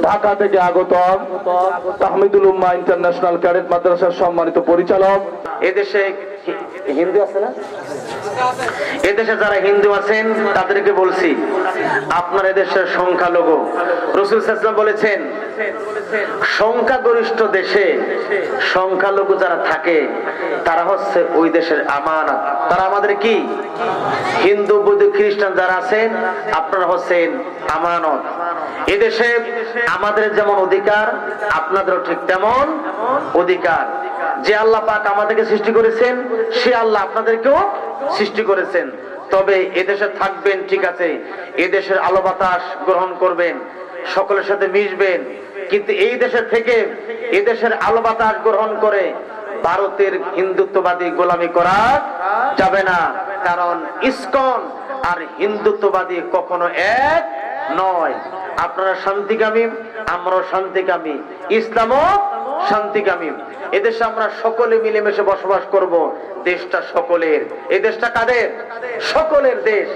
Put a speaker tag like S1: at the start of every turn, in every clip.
S1: ঢাকা থেকে আগত তাহমিদুল উম্মাহ international cadet মাদ্রাসার সম্মানিত পরিচালক।
S2: এদেশে হিন্দু আছে না? এদেশে যারা হিন্দু আছেন তাদেরকে বলছি, আপনার এদেশের সংখ্যালঘু। রাসূল সাল্লাল্লাহু আলাইহি ওয়াসাল্লাম বলেছেন, সংখ্যাগরিষ্ঠ দেশে সংখ্যালঘু যারা থাকে তারা হচ্ছে ওই দেশের আমানত। তারা আমাদের কি? হিন্দু, বৌদ্ধ, খ্রিস্টান যারা আছেন আপনারা হচ্ছেন আমানত। এদেশে আমাদের যেমন অধিকার আপনাদেরও ঠিক তেমন অধিকার। যে আল্লাহ পাক আমাদেরকে সৃষ্টি করেছেন সে আল্লাহ আপনাদেরকেও সৃষ্টি করেছেন। তবে এদেশে থাকবেন ঠিক আছে, এদেশের আলো বাতাস গ্রহণ করবেন, সকলের সাথে মিশবেন, কিন্তু এই দেশের থেকে এদেশের আলো বাতাস গ্রহণ করে ভারতের হিন্দুত্ববাদী গোলামি করা যাবে না। কারণ ইসকন আর হিন্দুত্ববাদী কখনো এক নয়। আপনারা শান্তিকামী, আমরাও শান্তিকামী, ইসলামও শান্তিকামী। এদেশে আমরা সকলে মিলেমিশে বসবাস করব। দেশটা সকলের, এই দেশটা কাদের? সকলের দেশ।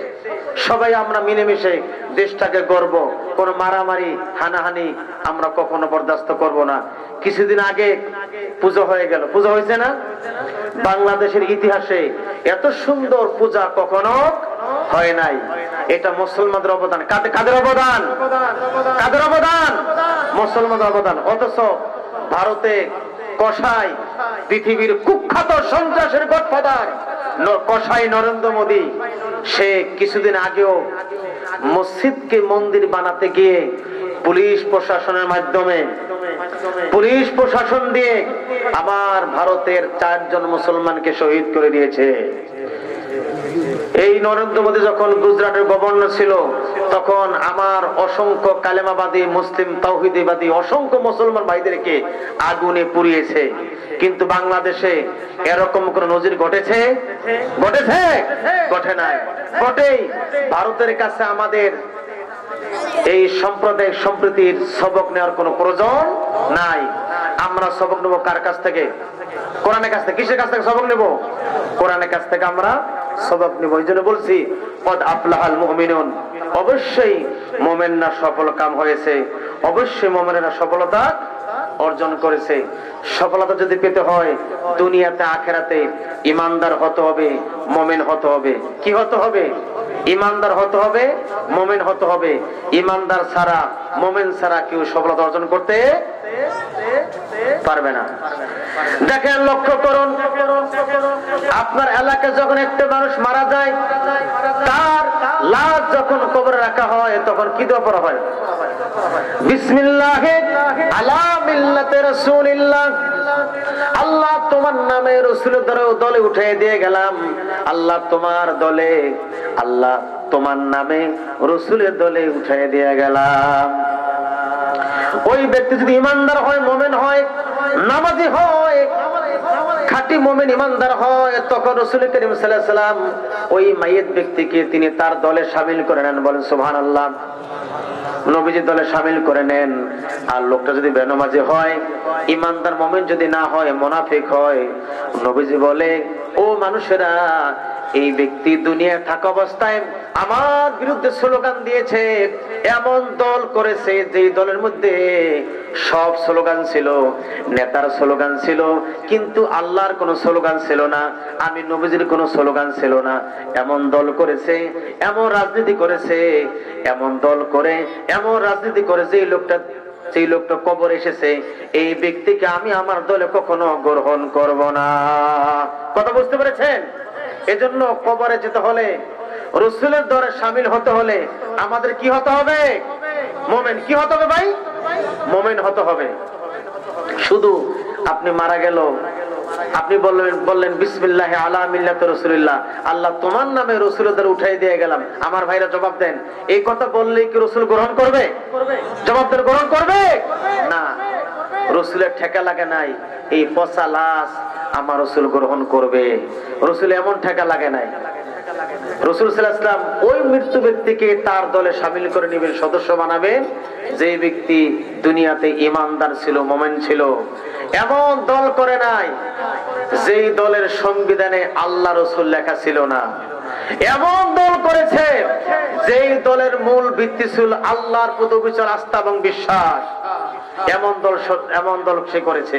S2: সবাই আমরা মিলেমিশে দেশটাকে গর্ব, কোন মারামারি হানাহানি আমরা কখনো বরদাস্ত করব না। কিছুদিন আগে পূজা হয়ে গেল, পূজা হয়েছে না? বাংলাদেশের ইতিহাসে এত সুন্দর পূজা কখনো হয় নাই। এটা মুসলমানদের অবদান। কাদের অবদান? কাদের অবদান? মুসলমানদের অবদান। অথচ ভারতে কসাই, পৃথিবীর কুখ্যাত সন্ত্রাসের গডফাদার কসাই নরেন্দ্র মোদী, সে কিছুদিন আগেও মসজিদকে মন্দির বানাতে গিয়ে পুলিশ প্রশাসনের মাধ্যমে, পুলিশ প্রশাসন দিয়ে আবার ভারতের 4 জন মুসলমানকে শহীদ করে দিয়েছে। এই নরেন্দ্র মোদী যখন গুজরাটের গভর্নর ছিল তখন আমার অসংখ্য কালেমাবাদী, মুসলিম তাওহীদবাদী অসংখ্য মুসলমান ভাইদেরকে আগুনে পুড়িয়েছে। কিন্তু বাংলাদেশে এরকম কোন নজির ঘটেছে? ঘটেছে? ঘটে নাই। ঘটেই ভারতের কাছে আমাদের এই সাম্প্রদায়িক সম্প্রীতির সবক নেওয়ার কোনো প্রয়োজন নাই। আমরা সবক নেব কার কাছ থেকে? কোরআনের কাছ থেকে। কিসের কাছ থেকে সবক নেব? কোরআনের কাছ থেকে আমরা সবক নেব। এই জন্য বলছি কদ আফলাহাল মুমিনুন, অবশ্যই মুমিনরা সফল কাম হয়েছে, অবশ্যই মুমিনেরা সফলতা অর্জন করেছে। সফলতা যদি পেতে হয় দুনিয়াতে আখিরাতে ইমানদার হতে হবে, মুমিন হতে হবে। কি হতে হবে? ইমানদার হতে হবে, মুমিন হতে হবে। ইমানদার ছাড়া, মুমিন ছাড়া কেউ সফলতা অর্জন করতে পারবে না। দেখেন, লক্ষ্য করুন, আপনার এলাকায় যখন একটা মানুষ মারা যায়, তার লাশ যখন কবরে রাখা হয় তখন কি দোয়া পড়া হয়? বিসমিল্লাহি আলা মিল্লাতি রাসূলিল্লাহ। আল্লাহ তোমার নামে রাসূলের দলে উঠে দিয়ে গেলাম। আল্লাহ তোমার দলে, আল্লাহ তোমার নামে রাসূলের দলে উঠে দিয়ে গেলাম। ওই ব্যক্তি যদি ইমানদার হয়, মুমিন হয়, নামাজি হয়, খাঁটি মুমিন ইমানদার হয়, তখন রাসূল করিম সাল্লাল্লাহু আলাইহি ওয়াসাল্লাম ওই মাইয়িত ব্যক্তিকে তিনি তার দলে শামিল করে নেন। বলেন সুবহানাল্লাহ। নবীজির দলে শামিল করে নেন। আর লোকটা যদি বেনামাজি হয়, ইমানদার মুমিন যদি না হয়, মুনাফিক হয়, নবীজি বলে, ও মানুষেরা, এই ব্যক্তি দুনিয়া থাকা অবস্থায় আমার বিরুদ্ধে স্লোগান দিয়েছে, এমন দল করেছে যে দলের মধ্যে সব স্লোগান ছিল, নেতার স্লোগান ছিল, কিন্তু আল্লাহর কোনো স্লোগান ছিল না, আমি নবীজির কোনো স্লোগান ছিল না। এমন দল করেছে, এমন রাজনীতি করেছে, এমন দল করে এমন রাজনীতি করেছে, এই লোকটা কবর এসেছে, এই ব্যক্তিকে আমি আমার দলে কখনো গ্রহণ করব না। কথা বুঝতে পেরেছেন? এজন্য কবরে যেতে হলে, রাসূলের দলে শামিল হতে হলে আমাদের কি হতে হবে? মুমিন। কি হতে হবে ভাই? মুমিন হতে হবে। শুধু আপনি মারা গেল, আপনি বললেন বিসমিল্লাহি আলা মিল্লাতি রাসূলিল্লাহ, আল্লাহ তোমার নামে রাসূলের দলে উঠাই দিয়ে গেলাম। আমার ভাইরা জবাব দেন, এই কথা বললেই কি রাসূল গ্রহণ করবে? জবাব দেন, গ্রহণ করবে না। রাসূলের ঠেকা লাগে নাই, এই পচা লাশ আমার রাসূল গ্রহণ করবে। রাসূল এমন ঠেকা লাগে নাই। রাসূল সাল্লাল্লাহু আলাইহি ওয়াসাল্লাম ওই মৃত্যু ব্যক্তিকে তার দলে শামিল করে নেবেন, সদস্য বানাবেন, যে ব্যক্তি দুনিয়াতে ঈমানদার ছিল, মুমিন ছিল। এমন দল করে নাই যেই দলের সংবিধানে আল্লাহ রাসূল লেখা ছিল না। এমন দল করেছে যেই দলের মূল ভিত্তি ছিল আল্লাহর প্রতি অবিচল আস্থা এবং বিশ্বাস, এমন দল সে করেছে।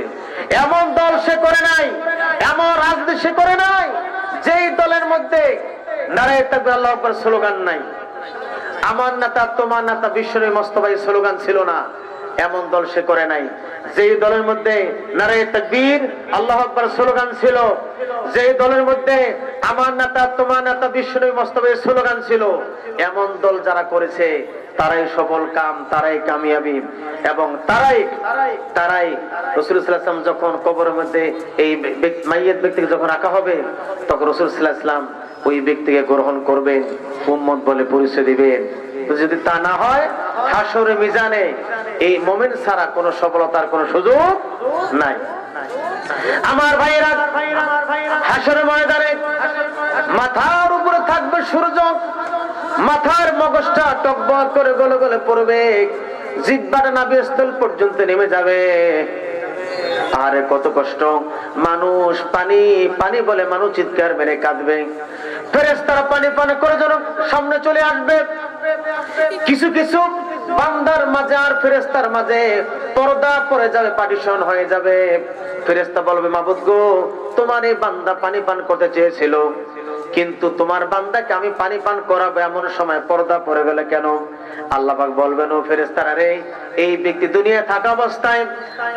S2: এমন দল সে করে নাই, এমন রাজনীতি সে করে নাই যেই দলের মধ্যে নারায়ে তাকবীর আল্লাহু আকবার স্লোগান নাই, আমার নেতা তোমার নেতা বিশ্বনবী মোস্তফা স্লোগান ছিল না, এমন দল সে করে নাই। যেই দলের মধ্যে নারায়ে তাকবীর আল্লাহু আকবার স্লোগান ছিল, যেই দলের মধ্যে আমার নেতা তোমার নেতা বিশ্বনবী মোস্তফা স্লোগান ছিল, এমন দল যারা করেছে তারাই সফল কাম, তারাই কামিয়াবি, এবং তারাই রাসূল সাল্লাল্লাহু আলাইহি ওয়াসাল্লাম যখন কবরের মধ্যে এই মাইয়িত ব্যক্তিকে যখন রাখা হবে, তখন রাসূল সাল্লাল্লাহু আলাইহি ওয়াসাল্লাম ওই ব্যক্তিকে গ্রহণ করবেন, উম্মত বলে পরিচয় দিবেন। তো যদি তা না হয়, হাসরের মিজানে এই মুমিন ছাড়া কোনো সফলতার কোনো সুযোগ নাই। আমার ভাইয়েরা, হাসরের ময়দানে মাথার উপরে থাকবে সূর্য, মাথার মগজটা টকবক করে গলে গলে পড়বে, জিহ্বাটা নাভিস্থল পর্যন্ত নেমে যাবে। আরে কত কষ্ট! মানুষ পানি পানি বলে মানুষ চিৎকার মেরে কাঁদবে, ফেরেশতারা পানি পানি করে যেন সামনে চলে আসবে। কিছু কিছু বান্দার মাঝে আর ফেরেশতার মাঝে পর্দা পড়ে যাবে, পার্টিশন হয়ে যাবে। ফেরেশতা বলবে, মাবুদ গো, তোমার এই বান্দা পানি পান করতে চেয়েছিল, কিন্তু তোমার বান্দাকে আমি পানি পান করাবো, এমন সময় পর্দা পড়ে গেলে কেন? আল্লাহ পাক বলবেন, ও ফেরেশতারা রে, এই ব্যক্তি দুনিয়ায় থাকা অবস্থায়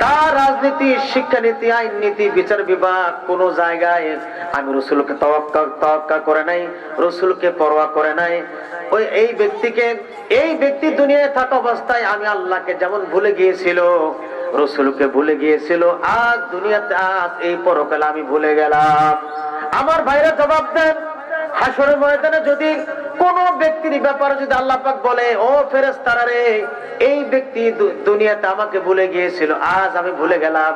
S2: তার রাজনীতি, শিক্ষানীতি, আইন নীতি, বিচার বিভাগ কোন জায়গায় আমি রাসূলকে তাওয়াক্কুল করে নাই, রাসূলকে পরোয়া করে নাই। এই ব্যক্তি দুনিয়ায় থাকা অবস্থায় আমি আল্লাহকে যেমন ভুলে গিয়েছিল, রাসূলকে ভুলে গিয়েছিল, আজ দুনিয়াতে, আজ এই পরকালে আমি ভুলে গেলাম। আমার ভাইরা জবাব দেন, হাসরের ময়দানে যদি কোন ব্যক্তির ব্যাপারে যদি আল্লাহ পাক বলে, ও ফেরেশতারা রে, এই ব্যক্তি দুনিয়াতে আমাকে ভুলে গিয়েছিল, আজ আমি ভুলে গেলাম,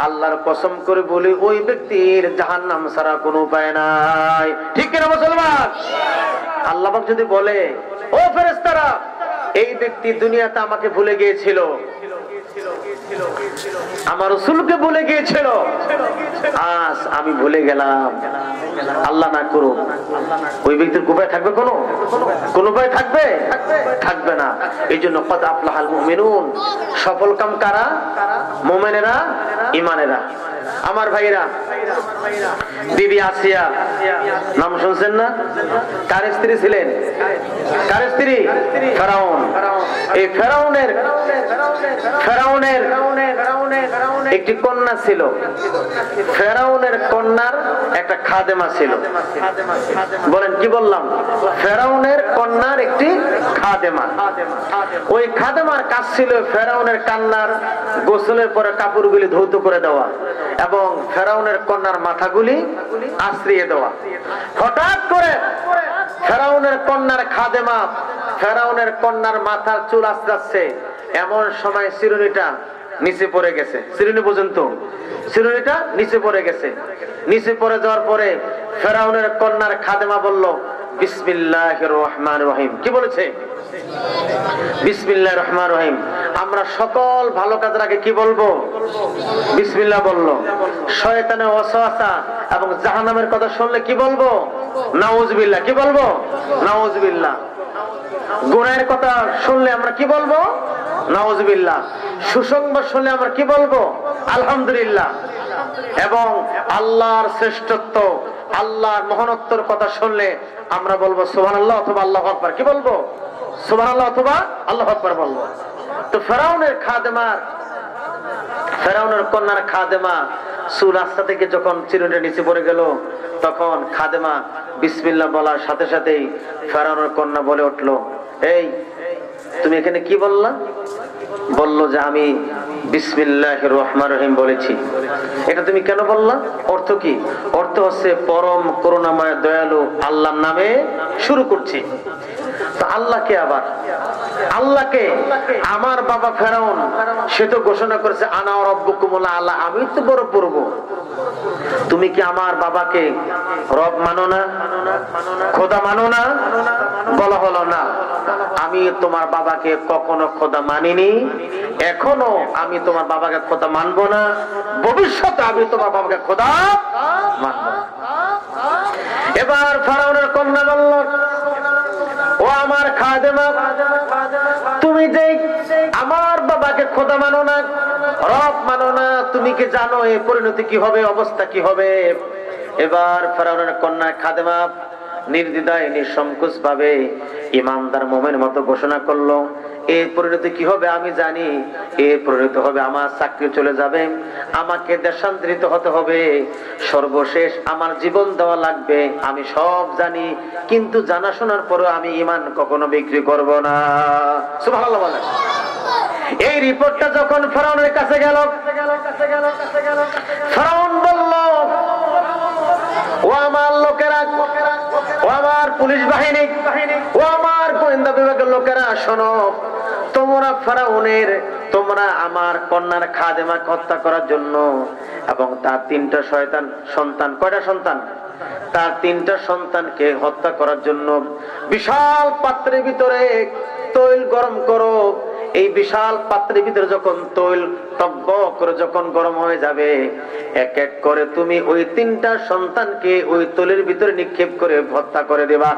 S2: আল্লাহর কসম করে বলি, ওই ব্যক্তির জাহান্নাম ছাড়া কোনো উপায় নাই। ঠিক কিনা মুসলমান? আল্লাহ পাক যদি বলে, ও ফেরেশতারা, এই ব্যক্তি দুনিয়াতে আমাকে ভুলে গিয়েছিল, আমার রাসূলকে ভুলে গিয়েছিল, আজ আমি ভুলে গেলাম, আল্লাহ না করুক, ওই ব্যক্তির উপায় থাকবে? কোন উপায় থাকবে? থাকবে না। এই জন্য কদ আফলাহাল মুমিনুন, সফল কাম কারা? মুমিনেরা, ঈমানেরা। আমার ভাইরা, বিবি আসিয়া নাম শুনছেন না? কার স্ত্রী ছিলেন? কার স্ত্রী? ফেরাউন। এই ফেরাউনের একটি কন্যা ছিল, ফেরাউনের কন্যার একটা খাদেমা ছিল। বলেন, কি বললাম? ফেরাউনের কন্যার একটি খাদেমা। ওই খাদেমার কাজ ছিল ফেরাউনের কন্যার গোসলের পরে কাপড়গুলি ধৌত করে দেওয়া এবং ফেরাউনের কন্যার মাথাগুলি আশ্রিয়ে দেওয়া। হঠাৎ করে ফেরাউনের কন্যার খাদেমা ফেরাউনের কন্যার মাথার চুল আশ্রাচ্ছে, এমন সময় শিরুনিটা নিচে পড়ে গেছে। শিরুনি পর্যন্ত শিরুনিটা নিচে পড়ে গেছে। নিচে পড়ে যাওয়ার পরে ফেরাউনের কন্যার খাদেমা বলল, বিসমিল্লাহির রহমানির রহিম। কি বলেছে? বিসমিল্লাহির রহমানির রহিম। আমরা সকল ভালো কাজের আগে কি বলবো? বিসমিল্লাহ বললো। শয়তানের ওয়াসওয়াসা এবং জাহান্নামের কথা শুনলে কি বলবো? নাউজুবিল্লাহ। কি বলবো? নাউজুবিল্লাহ। গুনাহের কথা শুনলে আমরা কি বলবো? নাউজুবিল্লাহ। সুসংবাদ শুনলে আমরা কি বলবো? আলহামদুলিল্লাহ। এবং আল্লাহর শ্রেষ্ঠত্ব, আল্লাহর মহানত্বর কথা শুনলে আমরা বলবো সুবহানাল্লাহ অথবা আল্লাহু আকবার। কি বলবো? সুবহানাল্লাহ অথবা আল্লাহু আকবার বলবো। তো ফেরাউনের কন্যার খাদেমা চুল রাস্তা থেকে যখন চিরুনিটা নিচে পড়ে গেল, তখন খাদেমা বিসমিল্লাহ বলার সাথে সাথেই ফেরাউনের কন্যা বলে উঠলো, এই তুমি এখানে কি বললা? বললো যে আমি বিসমিল্লাহির রহমানির রহিম বলেছি। এটা তুমি কেন বললা? অর্থ কি? অর্থ হচ্ছে পরম করুণাময় দয়ালু আল্লাহর নামে শুরু করছি। তো আল্লাহকে আবার আল্লাহকে আমার বাবা ফেরাউন সে তো ঘোষণা করেছে আনা রাব্বুকুমুল আলা, আমি তো বড় পূর্ব। তুমি কি আমার বাবাকে রব মানো না, খোদা মানো না? বলা হলো না, আমি তোমার বাবাকে কখনো খোদা মানিনি, এখনো আমি তোমার বাবাকে খোদা মানবো না, ভবিষ্যতে আমি তোমার বাবাকে খোদা মানবো। এবার ফেরাউনের কন্যা বলল, ও আমার খাদেমা, তুমি যে আমার বাবাকে খোদা মানো না, রব মানো না, তুমি কি জানো এই পরিণতি কি হবে, অবস্থা কি হবে? এবার ফেরাউনের কন্যা খাদেমা নির্দ্বিধায় নিঃসংকোচ ভাবে ইমানদার মুমিনের মতো ঘোষণা করলো, এর পরিণতি কি হবে আমি জানি, এর পরিণতি হবে আমার চাকরি চলে যাবে, আমাকে দেশান্তরিত হতে হবে, সর্বশেষ আমার জীবন দেওয়া লাগবে, আমি সব জানি, কিন্তু জানা শোনার পরে আমি ঈমান কখনো বিক্রি করব না। সুবহানাল্লাহ বলেন। এই রিপোর্টটা যখন ফেরাউনের কাছে গেল, ফেরাউন বলল, ও আমার লোকেরা, ও আমার পুলিশ বাহিনী, ও আমার গোয়েন্দা বিভাগের লোকেরা, শোনো, তোমরা আমার কন্যার খাদেমাকে হত্যা করার জন্য এবং তার 3টা শয়তান সন্তান, কয়টা সন্তান? তার 3টা সন্তানকে হত্যা করার জন্য বিশাল পাত্রের ভিতরে তৈল গরম করো। এই বিশাল পাত্রের ভিতরে যখন তৈল টকবক করে যখন গরম হয়ে যাবে, এক এক করে তুমি ওই 3টা সন্তানকে ওই তৈলের ভিতরে নিক্ষেপ করে হত্যা করে দেবা।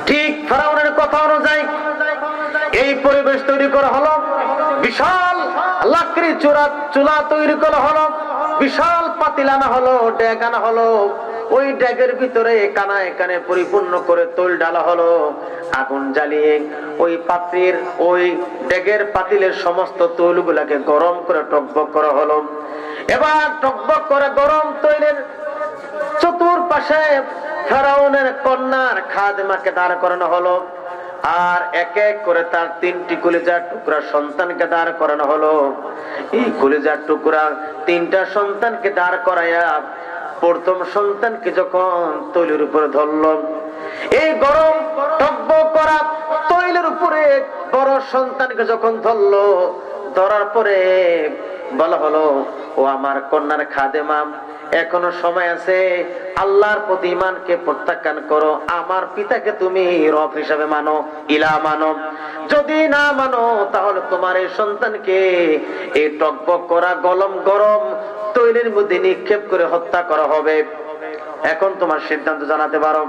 S2: ঠিক ফেরাউনের কথা অনুযায়ী এই পরিবেশ তৈরি করা হলো, বিশাল লাকড়ি চুলা তৈরি করা হলো, বিশাল পাতিল আনা হলো, ডেক আনা হলো, ওই ডেকের ভিতরে কানায় কানে পরিপূর্ণ করে তৈল ঢালা হলো, আগুন জ্বালিয়ে ওই পাত্রের ওই ডেকের পাতিলের সমস্ত তৈলগুলাকে গরম করে টকবক করা হলো। এবার টকবক করে গরম তৈলের চতুর্পাশে ফেরাউনের কন্যার খাদেমাকে দাঁড় করানো হলো, আর এক এক করে তার 3টি কলিজার টুকরা সন্তানকে দাঁড় করানো হলো। এই কলিজার টুকরা 3টা সন্তানকে দাঁড় করাইয়া প্রথম সন্তানকে যখন তৈলের উপরে ধরল, এই গরম টকবক করা তৈলের উপরে বড় সন্তানকে যখন ধরলো, ধরার পরে বলা হলো, ও আমার কন্যার খাদেমা, এখনো সময় আছে, আল্লাহর প্রতি ঈমানকে প্রত্যাখ্যান করো, আমার পিতাকে তুমি রব হিসাবে মানো, ইলাহ মানো, যদি না মানো তাহলে তোমার এই সন্তানকে এই টকবক করা গরম তৈলের মধ্যে নিক্ষেপ করে হত্যা করা হবে, এখন তোমার সিদ্ধান্ত জানাতে পারো।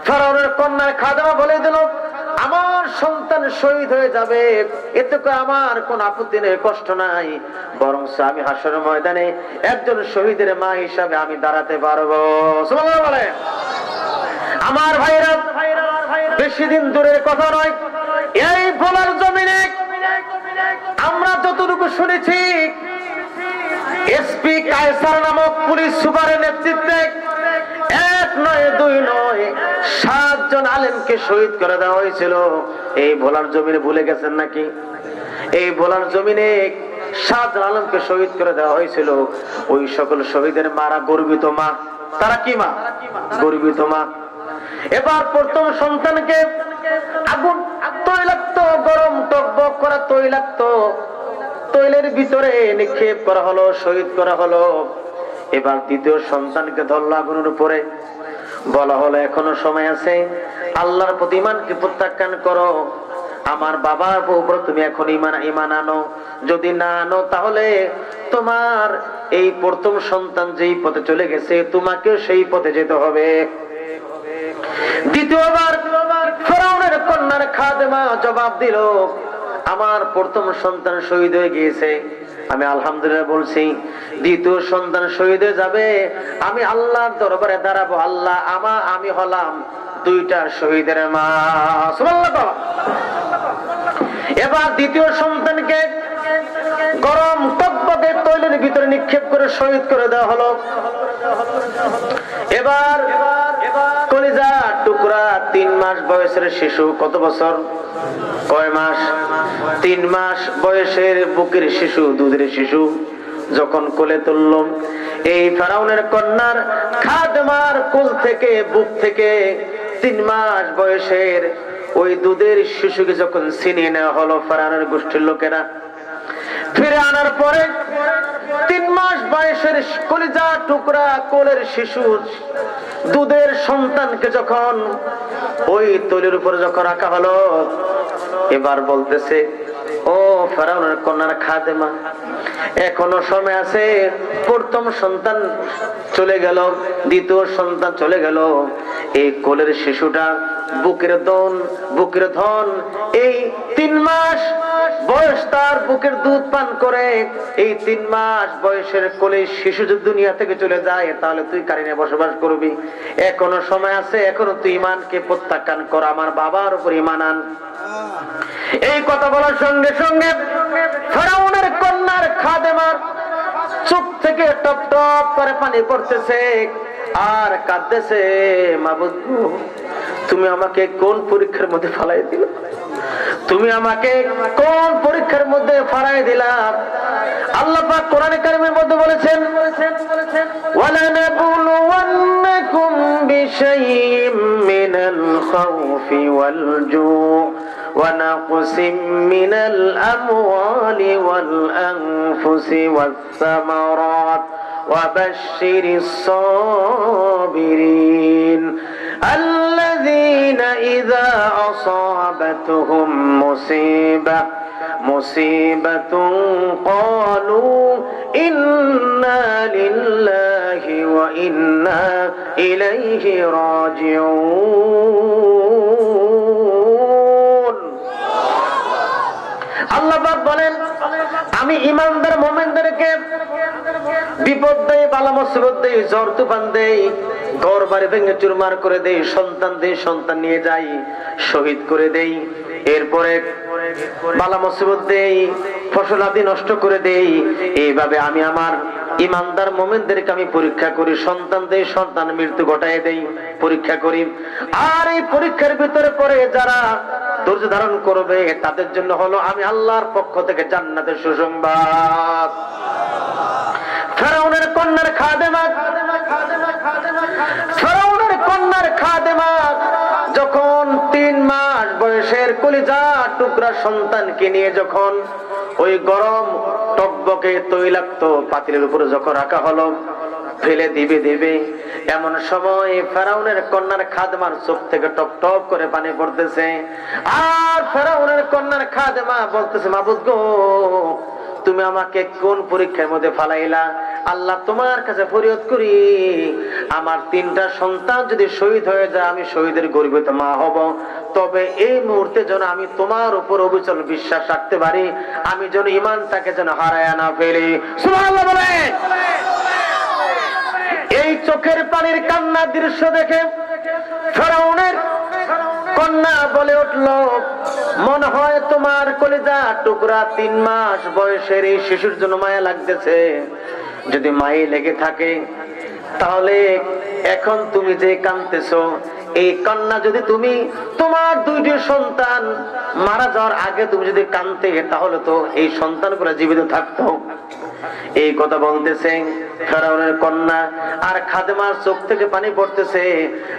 S2: ফেরাউনের কন্যার খাদেমা বলে দিল, আমার সন্তান শহীদ হয়ে যাবে, এতে করে আমার কোন আপত্তি নেই, কষ্ট নাই, বরং আমি হাসরের ময়দানে একজন শহীদের মা হিসাবে আমি দাঁড়াতে পারবো। সুবহানাল্লাহ বলে। আমার ভাইরা, বেশি দিন দূরের কথা নয়, এই ভোলার জমিনে আমরা যতটুকু শুনেছি, এসপি কায়সার নামক পুলিশ সুপারের নেতৃত্বে 1 নয় 2 নয় 7 জন আলেমকে শহীদ করে দেওয়া হয়েছিল। এই ভোলার জমিনে ভুলে গেছেন নাকি? এই ভোলার জমিনে 7 জন আলেমকে শহীদ করে দেওয়া হয়েছিল। ওই সকল শহীদের মারা গর্বিত মা। তারা কি মা? গর্বিত মা। এবার প্রথম সন্তানকে আগুন তৈলাক্ত গরম টকবক করা তৈলাক্ত তৈলের ভিতরে নিক্ষেপ করা হলো, শহীদ করা হলো। এবার দ্বিতীয় সন্তানকে ধরলো আগুনের উপরে, বলা হলো, এখনো সময় আছে, আল্লাহর প্রতি ঈমানকে প্রত্যাখ্যান করো, আমার বাবার উপর তুমি এখন ঈমান আনো, যদি না আনো তাহলে তোমার এই প্রথম সন্তান যেই পথে চলে গেছে তোমাকেও সেই পথে যেতে হবে। দ্বিতীয়বার ফেরাউনের কন্যার খাদেমা জবাব দিল, আমার প্রথম সন্তান শহীদ হয়ে গিয়েছে, আমি আলহামদুলিল্লাহ বলছি, দ্বিতীয় সন্তান শহীদ হয়ে যাবে, আমি আল্লাহর দরবারে দাঁড়াবো, আল্লাহ আমি হলাম 2টা শহীদের মা। সুবহানাল্লাহ। এবার দ্বিতীয় সন্তানকে গরম টকবকে তৈলের ভিতরে নিক্ষেপ করে শহীদ করে দেওয়া হলো। এবার কলিজা টুকরা 3 মাস বয়সের শিশু, কত বছর? কয় মাস? 3 মাস বয়সের বুকের শিশু, দুধের শিশু যখন কোলে তুলল, এই ফেরাউনের কন্যার খাদেমার কোল থেকে, বুক থেকে 3 মাস বয়সের ওই দুধের শিশুকে যখন ছিনিয়ে নেওয়া হলো ফেরাউনের গোষ্ঠীর লোকেরা, ফিরে আনার পরে 3 মাস বয়সের কলিজা টুকরা কোলের শিশু দুধের সন্তানকে যখন ওই তৈলের উপরে যখন রাখা হলো, এবার বলতেছে, ও ফেরাউনের কন্যার খাদেমা, এখনো সময় আছে। প্রথম সন্তান চলে গেল, দ্বিতীয় সন্তান চলে গেল, এই কোলের শিশুটা বুকের ধন এই 3 মাস বয়স, তার বুকের দুধ পান করে। এই 3 মাস বয়সের কোলে শিশু যদি দুনিয়া থেকে চলে যায়, তাহলে তুই কারিনে বসবাস করবি। এখনো সময় আছে, এখনো তুই ইমানকে প্রত্যাখ্যান কর, আমার বাবার উপর ইমান আন। এই কথা বলার সঙ্গে সঙ্গে ফেরাউনের কন্যার খাদেমার চোখ থেকে টপ টপ করে পানি পড়তেছে আর কাঁদতেছে, মাবুদ তুমি আমাকে কোন পরীক্ষার মধ্যে ফালাই দিলা, তুমি আমাকে কোন পরীক্ষার মধ্যে ফালাই দিলা। আল্লাহ পাক কোরআনে কারিমের মধ্যে বলেছেন, ওয়ালানাবলুওয়ান্নাকুম বিশাইইম মিনাল খাউফি ওয়াল জু' ونقص من الأموال والأنفس والثمرات وبشر الصابرين الذين إذا أصابتهم مصيبة قالوا إنا لله وإنا إليه راجعون। আল্লাহ পাক বলেন, আমি ঈমানদার মুমিনদেরকে বিপদ দেই, বালা মুসিবত দেই, ঝড় তুফান দেই, ঘর বাড়ি ভেঙে চুরমার করে দেই, সন্তান দেই, সন্তান নিয়ে যাই, শহীদ করে দেই, এরপরে বালা মুসিবত দেই, ফসল আদি নষ্ট করে দেই। এইভাবে আমি আমার ঈমানদার মুমিনদেরকে আমি পরীক্ষা করি, সন্তান দেই, সন্তান মৃত্যু ঘটায় দেই, পরীক্ষা করি। আর এই পরীক্ষার ভিতরে পড়ে যারা ধৈর্য ধারণ করবে, তাদের জন্য হলো আমি আল্লাহর পক্ষ থেকে জান্নাতের সুসংবাদ। ফেরাউনের কন্যার খাদেমা, ফেরাউনের কন্যার খাদেমা যখন 3 মাস বয়সের কলিজা টুকরা সন্তানকে নিয়ে যখন ওই গরম টকবকে তৈলাক্ত পাতিলের উপরে যখন রাখা হলো, ফেলে দিবে, এমন সময় ফেরাউনের কন্যার খাদেমার চোখ থেকে টপ টপ করে পানি পড়তেছে। আর ফেরাউনের কন্যার খাদেমা বলতেছে, মাবুদ গো তুমি আমাকে কোন পরীক্ষার মধ্যে ফালাইলা? আল্লাহ তোমার কাছে ফরিয়াদ করি, আমার 3টা সন্তান যদি শহীদ হয়ে যায়, আমি শহীদের গর্বিত মা হব, তবে এই মুহূর্তে যেন আমি তোমার উপর অবিচল বিশ্বাস রাখতে পারি, আমি যেন ঈমানটাকে যেন হারায় না ফেলি। সুবহানাল্লাহ বলেন। এই চোখের পানির কান্নার দৃশ্য দেখে ফেরাউনের কন্যা বলে উঠল, মনে হয় তোমার কলিজা টুকরা 3 মাস বয়সের এই শিশুর জন্য মায়া লাগতেছে। যদি মায়ে লেগে থাকে, তাহলে এখন তুমি যে কাঁদতেছো, এই কান্না যদি তুমি তোমার 2টি সন্তান মারা যাওয়ার আগে তুমি যদি কাঁদতে, তাহলে তো এই সন্তানগুলো জীবিত থাকতো। এই কথা বলতেছে ফেরাউনের কন্যা, আর খাদেমার চোখ থেকে পানি পড়তেছে,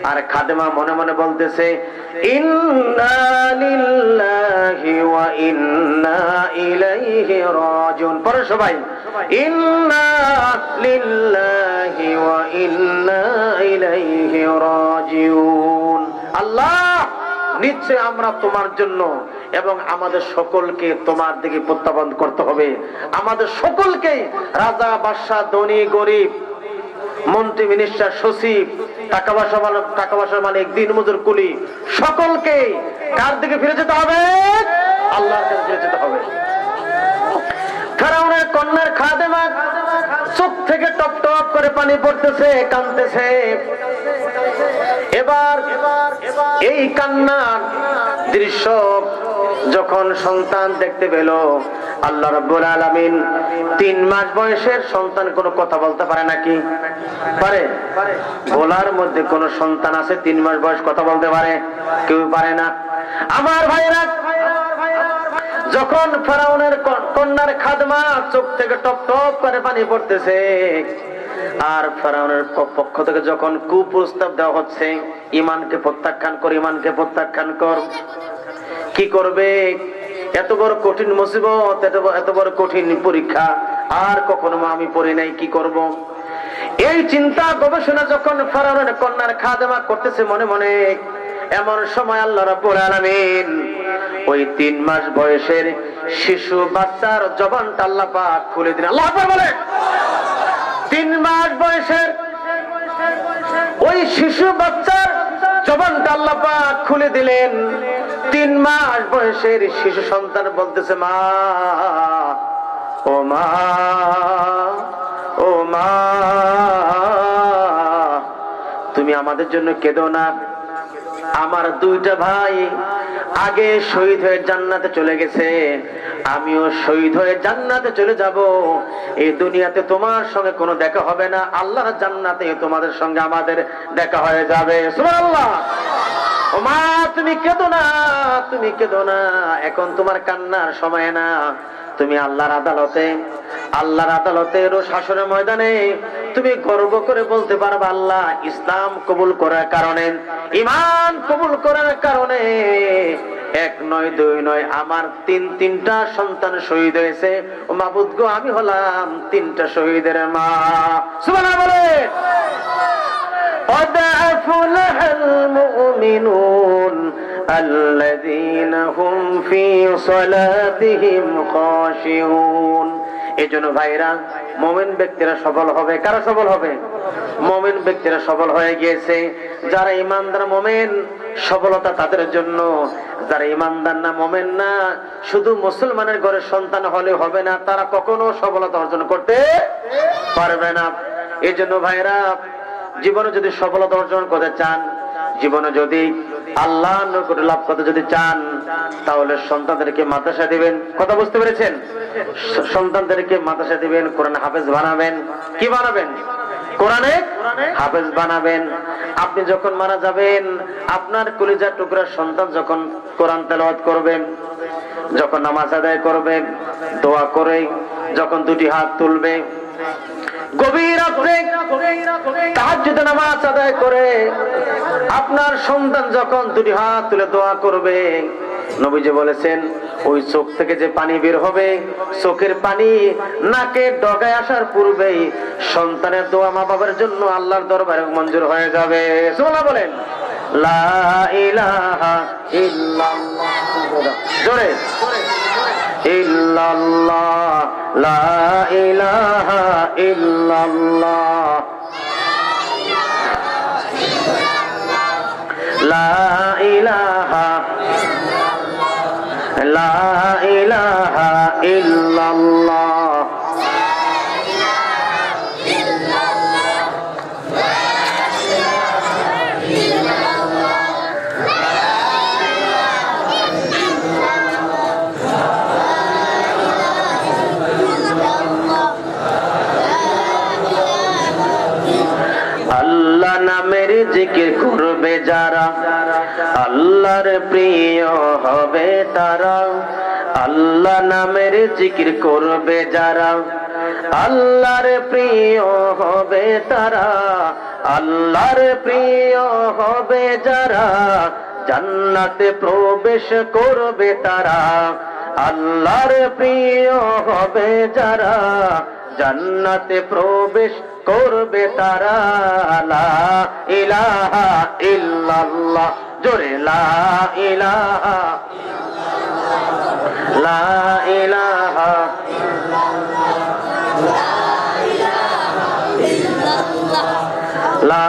S2: আর খাদেমা মনে মনে বলতেছে, ইন্না লিল্লাহি ওয়া ইন্না ইলাইহি রাজিউন। পরে সবাই ইন্না লিল্লাহি ওয়া ইন্না ইলাইহি রাজিউন। আল্লাহ নিশ্চয় আমরা তোমার জন্য এবং আমাদের সকলকে তোমার দিকে প্রত্যাবর্তন করতে হবে। আমাদের সকলকে, রাজা, বাদশা, ধনী, গরিব, মন্ত্রী, মিনিস্টার, সচিব, টাকা পয়সার মালিক, দিনমজুর, কুলি, সকলকে কার দিকে ফিরে যেতে হবে? আল্লাহর কাছে ফিরে যেতে হবে। ফেরাউনের কন্যার খাদেমা চোখ থেকে টপ টপ করে পানি পড়তেছে, কাঁদতেছে। এবার এই কান্নার দৃশ্য যখন সন্তান দেখতে পেল, আল্লাহ রাব্বুল আলামিন 3 মাস বয়সের সন্তান কোনো কথা বলতে পারে নাকি? পারে? বলার মধ্যে কোন সন্তান আছে 3 মাস বয়স কথা বলতে পারে? কেউ পারে না। আমার ভাইরা, যখন ফেরাউনের কন্যার খাদেমা চোখ থেকে টপ টপ করে পানি পড়তেছে, আর ফেরাউনের পক্ষ থেকে যখন কুপ্রস্তাব দেওয়া হচ্ছে, ঈমানকে প্রত্যাখ্যান কর, ঈমানকে প্রত্যাখ্যান কর, কি করবে? এত বড় কঠিন মুসিবত, এত বড় কঠিন পরীক্ষা আর কখনো আমি পড়ি নাই, কি করব? এই চিন্তা গবেষণা যখন ফেরাউনের কন্যার খাদেমা করতেছে মনে মনে, এমন সময় আল্লাহ রাব্বুল আলামিন ওই 3 মাস বয়সের শিশু বাচ্চার জবানটা আল্লাহ পাক খুলে দিলেন। আল্লাহু আকবার বলে। 3 মাস বয়সের ওই শিশু বাচ্চার জবানটা আল্লাহ পাক খুলে দিলেন। 3 মাস বয়সের শিশু সন্তান বলতেছে, মা, ও মা, ও মা, তুমি আমাদের জন্য কেঁদো না। আমার 2টা ভাই আগে শহীদ হয়ে জান্নাতে চলে গেছে, আমিও শহীদ হয়ে জান্নাতে চলে যাব। এই দুনিয়াতে তোমার সঙ্গে কোনো দেখা হবে না, আল্লাহর জান্নাতে তোমাদের সঙ্গে আমাদের দেখা হয়ে যাবে। সুবহানাল্লাহ। ও মা, তুমি কেঁদো না, তুমি কেঁদো না, এখন তোমার কান্নার সময় না। তুমি আল্লাহর আদালতে, আল্লাহর আদালতে রোজ হাসরের ময়দানে তুমি গর্ব করে বলতে পারবে, আল্লাহ ইসলাম কবুল করার কারণে, ঈমান কবুল করার কারণে 1 নয় 2 নয় আমার 3টা সন্তান শহীদ হয়েছে। ও মাবুদ গো, আমি হলাম 3টা শহীদের মা। সুবহানাল্লাহ বলে। قد أفلح المؤمنون الذين هم في صلاتهم خاشعون। এজন্য ভাইরা, মুমিন ব্যক্তিরা সফল হবে। কারা সফল হবে? মুমিন ব্যক্তিরা সফল হয়ে গিয়েছে। যারা ঈমানদার মুমিন, সফলতা তাদের জন্য। যারা ঈমানদার না, মুমিন না, শুধু মুসলমানের ঘরের সন্তান হলে হবে না, তারা কখনো সফলতা অর্জন করতে পারবে না। এজন্য ভাইরা, জীবনে যদি সফলতা অর্জন করতে চান, জীবনে যদি আল্লাহর নিকট লাভ করতে যদি চান, তাহলে সন্তানদেরকে মাদ্রাসা দিবেন। কথা বুঝতে পেরেছেন? সন্তানদেরকে মাদ্রাসা দিবেন, কোরআন হাফেজ বানাবেন। কি বানাবেন? কোরআনে হাফেজ বানাবেন। আপনি যখন মারা যাবেন, আপনার কলিজার টুকরা সন্তান যখন কোরআন তেলাওয়াত করবেন, যখন নামাজ আদায় করবে, দোয়া করে যখন 2টি হাত তুলবে, গভীর রাতে তাহাজ্জুদের নামাজ আদায় করে আপনার সন্তান যখন 2টি হাত তুলে দোয়া করবে, নবীজি বলেছেন ওই চোখ থেকে যে পানি বের হবে, চোখের পানি নাকে ডগায় আসার পূর্বেই সন্তানের দোয়া মা বাবার জন্য আল্লাহর দরবারে মঞ্জুর হয়ে যাবে। সুবহানাল্লাহ বলেন। লা ইলাহা ইল্লাল্লাহ। জোরে ইল্লাল্লাহ, লা ইলাহা ইল্লাল্লাহ, লা ইলাহা, লা ইলাহা ইল্লাল্লাহ। আল্লাহ নামের জিকির করবে যারা, আল্লাহর প্রিয় হবে তারা। আল্লাহ নামের জিকির করবে যারা, আল্লাহর প্রিয় হবে তারা। আল্লাহর প্রিয় হবে যারা, জান্নাতে প্রবেশ করবে তারা। আল্লাহর প্রিয় হবে যারা, জান্নাতে প্রবেশ করবে তারা। লা ইলাহা ইল্লাল্লাহ। জোরে লা ইলাহা, লা ইলাহা, লা